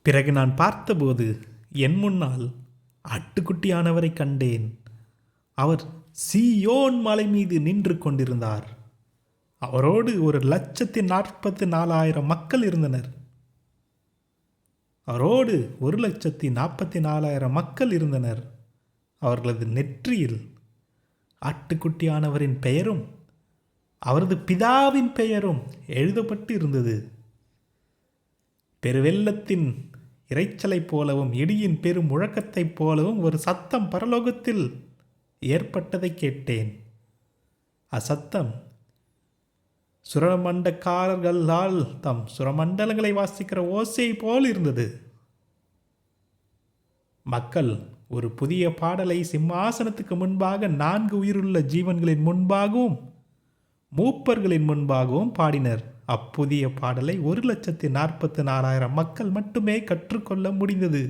பிறகு நான் பார்த்தபோது என் முன்னால் ஆட்டுக்குட்டியானவரை கண்டேன். அவர் சீயோன் மலை மீது நின்று கொண்டிருந்தார். அவரோடு 1,44,000 மக்கள் இருந்தனர். அவரோடு 1,44,000 மக்கள் இருந்தனர். அவர்களது நெற்றியில் ஆட்டுக்குட்டியானவரின் பெயரும் அவரது பிதாவின் பெயரும் எழுதப்பட்டு இருந்தது. பெருவெள்ளத்தின் இரைச்சலைப் போலவும் இடியின் பெரும் முழக்கத்தைப் போலவும் ஒரு சத்தம் பரலோகத்தில் ஏற்பட்டதை கேட்டேன். அச்சத்தம் சுரமண்டக்காரர்களால் தம் சுரமண்டலங்களை வாசிக்கிற ஓசை போல் இருந்தது. மக்கள் ஒரு புதிய பாடலை சிம்மாசனத்துக்கு முன்பாக 4 உயிருள்ள ஜீவன்களின் முன்பாகவும் மூப்பர்களின் முன்பாகவும் பாடினர். அப்புதிய பாடலை 1,44,000 மக்கள் மட்டுமே கற்றுக்கொள்ள முடிந்தது.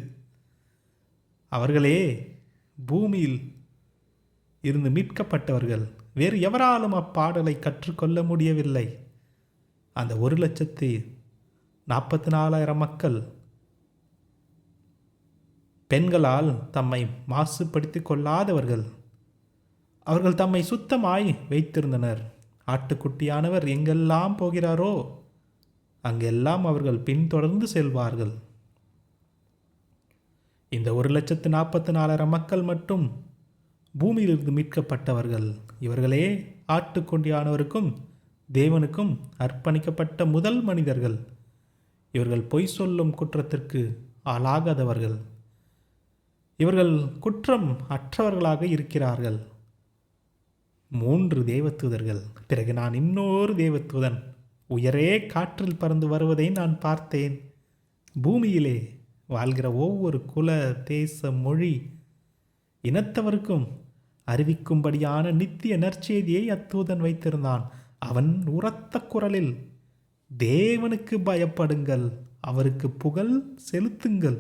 அவர்களே பூமியில் இருந்து மீட்கப்பட்டவர்கள். வேறு எவராலும் அப்பாடலை கற்றுக்கொள்ள முடியவில்லை. அந்த 1,44,000 மக்கள் பெண்களால் தம்மை மாசுபடுத்திக் கொள்ளாதவர்கள். அவர்கள் தம்மை சுத்தமாய் வைத்திருந்தனர். ஆட்டுக்குட்டியானவர் எங்கெல்லாம் போகிறாரோ அங்கெல்லாம் அவர்கள் பின்தொடர்ந்து செல்வார்கள். இந்த 1,44,000 மக்கள் மட்டும் பூமியிலிருந்து மீட்கப்பட்டவர்கள். இவர்களே ஆட்டுக்குட்டியானவருக்கும் தேவனுக்கும் அர்ப்பணிக்கப்பட்ட முதல் மனிதர்கள். இவர்கள் பொய் சொல்லும் குற்றத்திற்கு ஆளாகாதவர்கள். இவர்கள் குற்றம் அற்றவர்களாக இருக்கிறார்கள். 3 தேவதூதர்கள். பிறகு நான் இன்னொரு தேவதூதன் உயரே காற்றில் பறந்து வருவதை நான் பார்த்தேன். பூமியிலே வாழ்கிற ஒவ்வொரு குல, தேச, மொழி, இனத்தவருக்கும் அறிவிக்கும்படியான நித்திய நற்செய்தியை அத்தூதன் வைத்திருந்தான். அவன் உரத்த குரலில், தேவனுக்கு பயப்படுங்கள், அவருக்கு புகழ் செலுத்துங்கள்,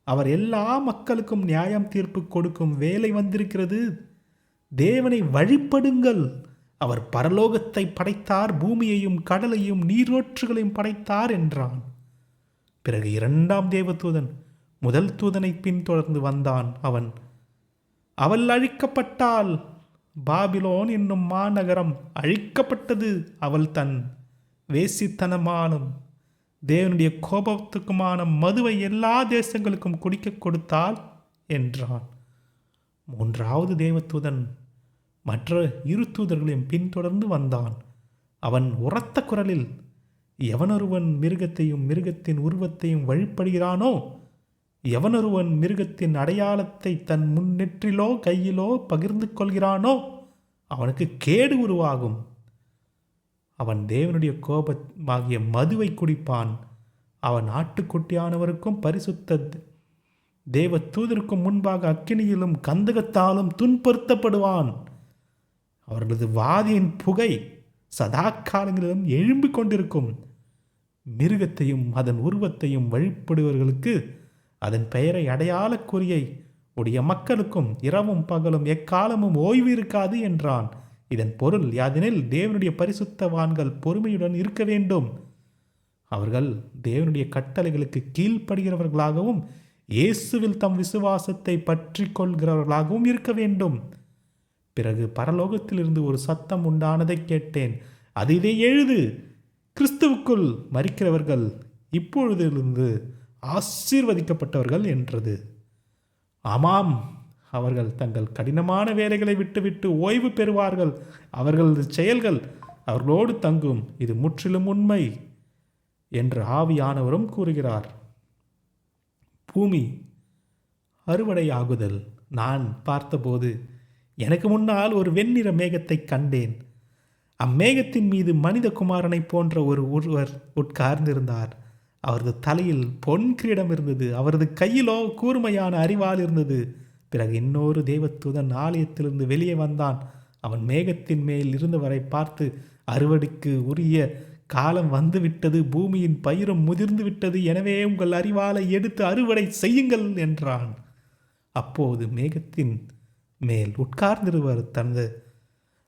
அவர் எல்லா மக்களுக்கும் நியாயம் தீர்ப்பு கொடுக்கும் வேலை வந்திருக்கிறது, தேவனை வழிபடுங்கள், அவர் பரலோகத்தை படைத்தார், பூமியையும் கடலையும் நீரோற்றுகளையும் படைத்தார் என்றான். பிறகு 2ஆம் தேவதூதன் முதல் தூதனை பின்தொடர்ந்து வந்தான். அவள் அழிக்கப்பட்டாள். பாபிலோன் என்னும் மாநகரம் அழிக்கப்பட்டது. அவள் தன் வேசித்தனமானும் தேவனுடைய கோபத்துக்குமான மதுவை எல்லா தேசங்களுக்கும் குடிக்க கொடுத்தாள் என்றான். 3ஆவது தேவதூதன் மற்ற 2 தூதர்களையும் பின்தொடர்ந்து வந்தான். அவன் உரத்த குரலில், எவனொருவன் மிருகத்தையும் மிருகத்தின் உருவத்தையும் வழிபடுகிறானோ, எவனொருவன் மிருகத்தின் அடையாளத்தை தன் முன்னெற்றிலோ கையிலோ பகிர்ந்து கொள்கிறானோ அவனுக்கு கேடு உருவாகும். அவன் தேவனுடைய கோபமாகிய மதுவை குடிப்பான். அவன் ஆட்டுக்குட்டியானவருக்கும் பரிசுத்த தேவ தூதருக்கும் முன்பாக அக்கினியிலும் கந்தகத்தாலும் துன்புறுத்தப்படுவான். அவர்களது வாதியின் புகை சதா காலங்களிலும் எழும்பிக் கொண்டிருக்கும். மிருகத்தையும் அதன் உருவத்தையும் வழிபடுவர்களுக்கு அதன் பெயரை அடையாளக்குறியை உடைய மக்களுக்கும் இரவும் பகலும் எக்காலமும் ஓய்வு இருக்காது என்றான். இதன் பொருள் யாதெனில், தேவனுடைய பரிசுத்தவான்கள் பொறுமையுடன் இருக்க வேண்டும். அவர்கள் தேவனுடைய கட்டளைகளுக்கு கீழ்ப்படுகிறவர்களாகவும் இயேசுவில் தம் விசுவாசத்தை பற்றி கொள்கிறவர்களாகவும் இருக்க வேண்டும். பிறகு பரலோகத்திலிருந்து ஒரு சத்தம் உண்டானதை கேட்டேன். அது, இதை எழுது, கிறிஸ்துவுக்குள் மரிக்கிறவர்கள் இப்பொழுதிலிருந்து ஆசீர்வதிக்கப்பட்டவர்கள் என்றது. ஆமாம், அவர்கள் தங்கள் கடினமான வேலைகளை விட்டுவிட்டு ஓய்வு பெறுவார்கள். அவர்களது செயல்கள் அவர்களோடு தங்கும். இது முற்றிலும் உண்மை என்று ஆவியானவரும் கூறுகிறார். பூமி அறுவடையாகுதல். நான் பார்த்தபோது எனக்கு முன்னால் ஒரு வெண்ணிற மேகத்தை கண்டேன். அம்மேகத்தின் மீது மனிதகுமாரனை போன்ற ஒருவர் உட்கார்ந்திருந்தார். அவரது தலையில் பொன் கிரீடம் இருந்தது. அவரது கையிலோ கூர்மையான அரிவாள் இருந்தது. பிறகு இன்னொரு தேவதூதன் ஆலயத்திலிருந்து வெளியே வந்தான். அவன் மேகத்தின் மேல் இருந்தவரை பார்த்து, அறுவடைக்கு உரிய காலம் வந்துவிட்டது, பூமியின் பயிரும் முதிர்ந்து விட்டது, எனவே உங்கள் அரிவாளை எடுத்து அறுவடை செய்யுங்கள் என்றான். அப்போது மேகத்தின் மேல் உட்கார்ந்திருவர் தனது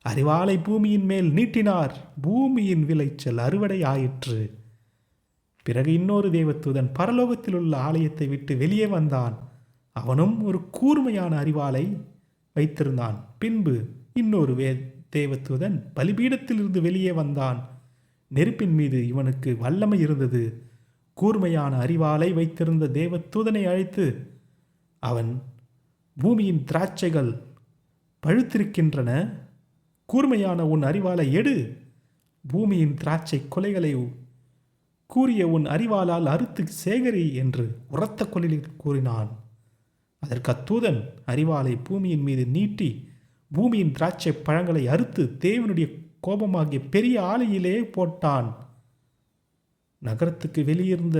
அரிவாளை பூமியின் மேல் நீட்டினார். பூமியின் விளைச்சல் அறுவடை ஆயிற்று. பிறகு இன்னொரு தேவதூதன் பரலோகத்தில் உள்ள ஆலயத்தை விட்டு வெளியே வந்தான். அவனும் ஒரு கூர்மையான அரிவாளை வைத்திருந்தான். பின்பு இன்னொரு தேவதூதன் பலிபீடத்திலிருந்து வெளியே வந்தான். நெருப்பின் மீது இவனுக்கு வல்லமை இருந்தது. கூர்மையான அரிவாளை வைத்திருந்த தேவதூதனை அழைத்து, அவன், பூமியின் திராட்சைகள் பழுத்திருக்கின்றன, கூர்மையான உன் அரிவாளை எடு, பூமியின் திராட்சை கொலைகளை கூறிய உன் அரிவாளால் அறுத்து சேகரி என்று உரத்த குரலில் கூறினான். அதற்கு அத்தூதன் அரிவாளை பூமியின் மீது நீட்டி பூமியின் திராட்சை பழங்களை அறுத்து தேவனுடைய கோபமாகிய பெரிய ஆலையிலே போட்டான். நகரத்துக்கு வெளியிருந்த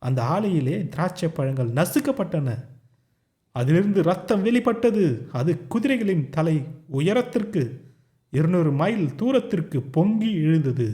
அந்த ஆலையிலே திராட்சை பழங்கள் நசுக்கப்பட்டன. அதிலிருந்து இரத்தம் வெளிப்பட்டது. அது குதிரைகளின் தலை உயரத்திற்கு 200 மைல் தூரத்திற்கு பொங்கி எழுந்தது.